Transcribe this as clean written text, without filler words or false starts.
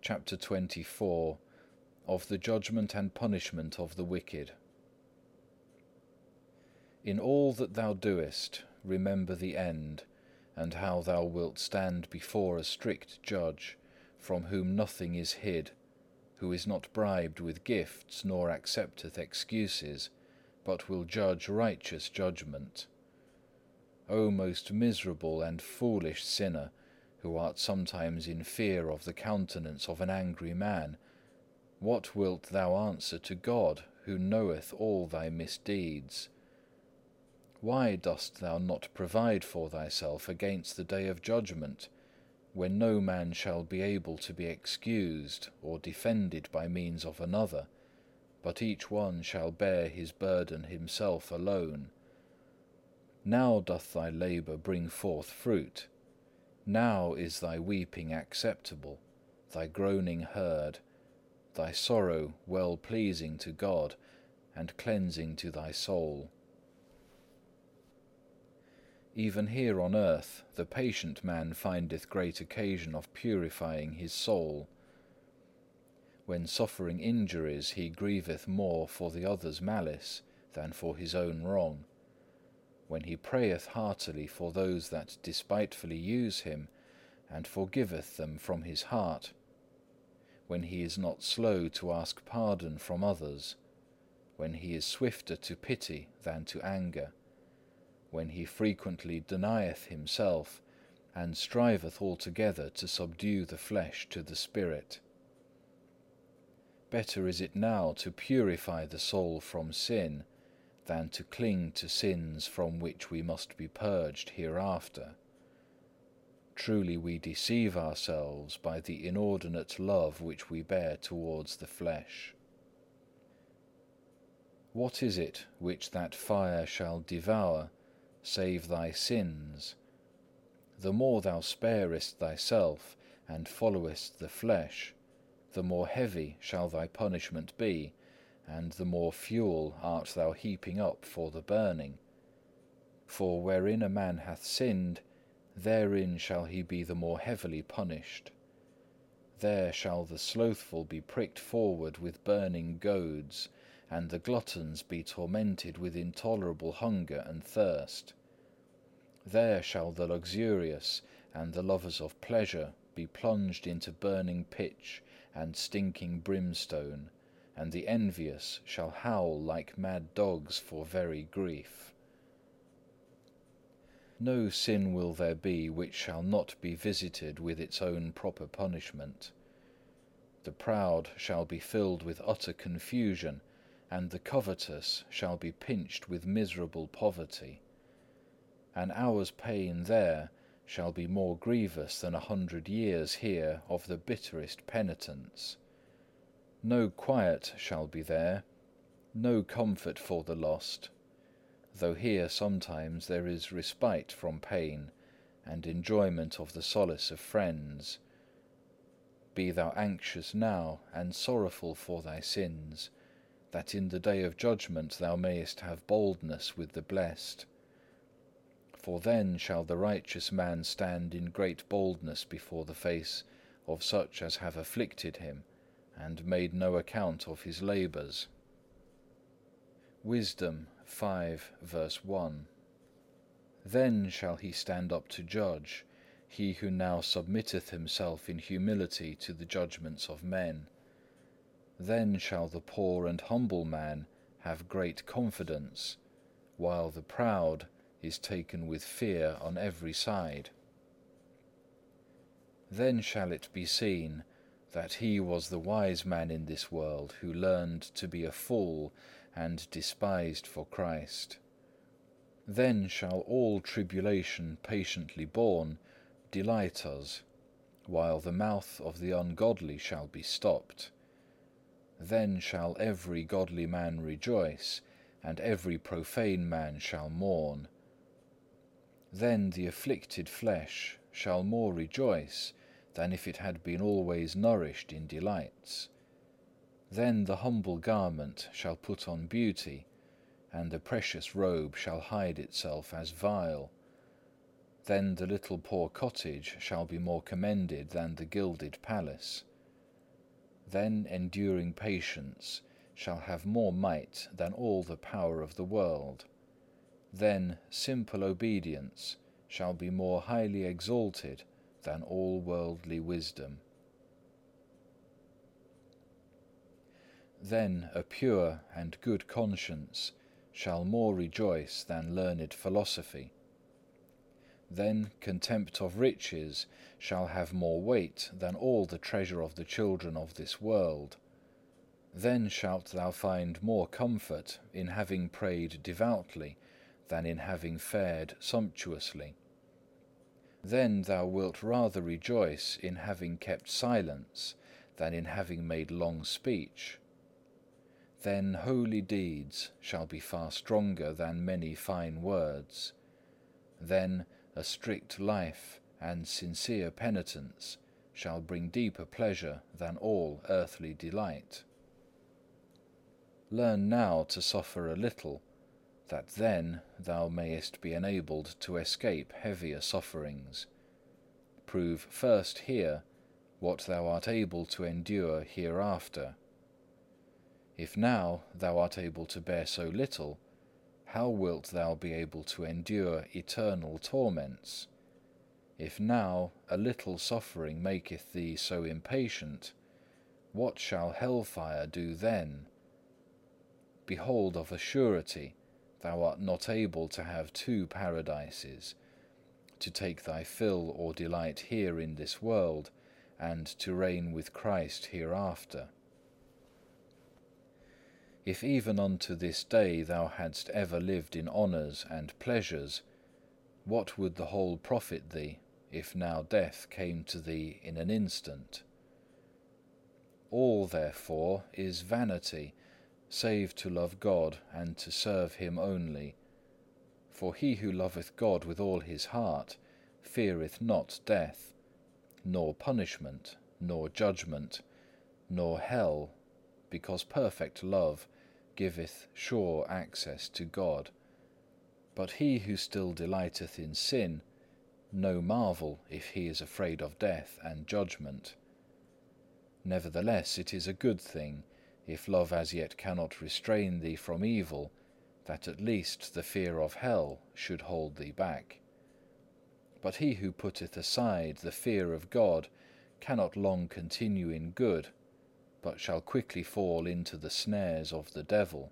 Chapter 24. Of the judgment and punishment of the wicked. In all that thou doest, remember the end, and how thou wilt stand before a strict judge, from whom nothing is hid, who is not bribed with gifts, nor accepteth excuses, but will judge righteous judgment. O most miserable and foolish sinner, who art sometimes in fear of the countenance of an angry man, what wilt thou answer to God, who knoweth all thy misdeeds? Why dost thou not provide for thyself against the day of judgment, when no man shall be able to be excused or defended by means of another, but each one shall bear his burden himself alone? Now doth thy labour bring forth fruit. Now is thy weeping acceptable, thy groaning heard, thy sorrow well pleasing to God, and cleansing to thy soul. Even here on earth the patient man findeth great occasion of purifying his soul. When suffering injuries, he grieveth more for the other's malice than for his own wrong. When he prayeth heartily for those that despitefully use him, and forgiveth them from his heart. When he is not slow to ask pardon from others. When he is swifter to pity than to anger. When he frequently denieth himself, and striveth altogether to subdue the flesh to the spirit. Better is it now to purify the soul from sin, than to cling to sins from which we must be purged hereafter. Truly we deceive ourselves by the inordinate love which we bear towards the flesh. What is it which that fire shall devour, save thy sins? The more thou sparest thyself, and followest the flesh, the more heavy shall thy punishment be, and the more fuel art thou heaping up for the burning. For wherein a man hath sinned, therein shall he be the more heavily punished. There shall the slothful be pricked forward with burning goads, and the gluttons be tormented with intolerable hunger and thirst. There shall the luxurious and the lovers of pleasure be plunged into burning pitch and stinking brimstone, and the envious shall howl like mad dogs for very grief. No sin will there be which shall not be visited with its own proper punishment. The proud shall be filled with utter confusion, and the covetous shall be pinched with miserable poverty. An hour's pain there shall be more grievous than 100 years here of the bitterest penitence. No quiet shall be there, no comfort for the lost, though here sometimes there is respite from pain, and enjoyment of the solace of friends. Be thou anxious now and sorrowful for thy sins, that in the day of judgment thou mayest have boldness with the blessed. For then shall the righteous man stand in great boldness before the face of such as have afflicted him, and made no account of his labours. Wisdom 5 verse 1. Then shall he stand up to judge, he who now submitteth himself in humility to the judgments of men. Then shall the poor and humble man have great confidence, while the proud is taken with fear on every side. Then shall it be seen that he was the wise man in this world who learned to be a fool and despised for Christ. Then shall all tribulation patiently borne delight us, while the mouth of the ungodly shall be stopped. Then shall every godly man rejoice, and every profane man shall mourn. Then the afflicted flesh shall more rejoice than if it had been always nourished in delights. Then the humble garment shall put on beauty, and the precious robe shall hide itself as vile. Then the little poor cottage shall be more commended than the gilded palace. Then enduring patience shall have more might than all the power of the world. Then simple obedience shall be more highly exalted than all worldly wisdom. Then a pure and good conscience shall more rejoice than learned philosophy. Then contempt of riches shall have more weight than all the treasure of the children of this world. Then shalt thou find more comfort in having prayed devoutly than in having fared sumptuously. Then thou wilt rather rejoice in having kept silence than in having made long speech. Then holy deeds shall be far stronger than many fine words. Then a strict life and sincere penitence shall bring deeper pleasure than all earthly delight. Learn now to suffer a little, that then thou mayest be enabled to escape heavier sufferings. Prove first here what thou art able to endure hereafter. If now thou art able to bear so little, how wilt thou be able to endure eternal torments? If now a little suffering maketh thee so impatient, what shall hell-fire do then? Behold, of a surety thou art not able to have two paradises, to take thy fill or delight here in this world, and to reign with Christ hereafter. If even unto this day thou hadst ever lived in honours and pleasures, what would the whole profit thee, if now death came to thee in an instant? All, therefore, is vanity, save to love God and to serve Him only. For he who loveth God with all his heart feareth not death, nor punishment, nor judgment, nor hell, because perfect love giveth sure access to God. But he who still delighteth in sin, no marvel if he is afraid of death and judgment. Nevertheless, it is a good thing, if love as yet cannot restrain thee from evil, that at least the fear of hell should hold thee back. But he who putteth aside the fear of God cannot long continue in good, but shall quickly fall into the snares of the devil.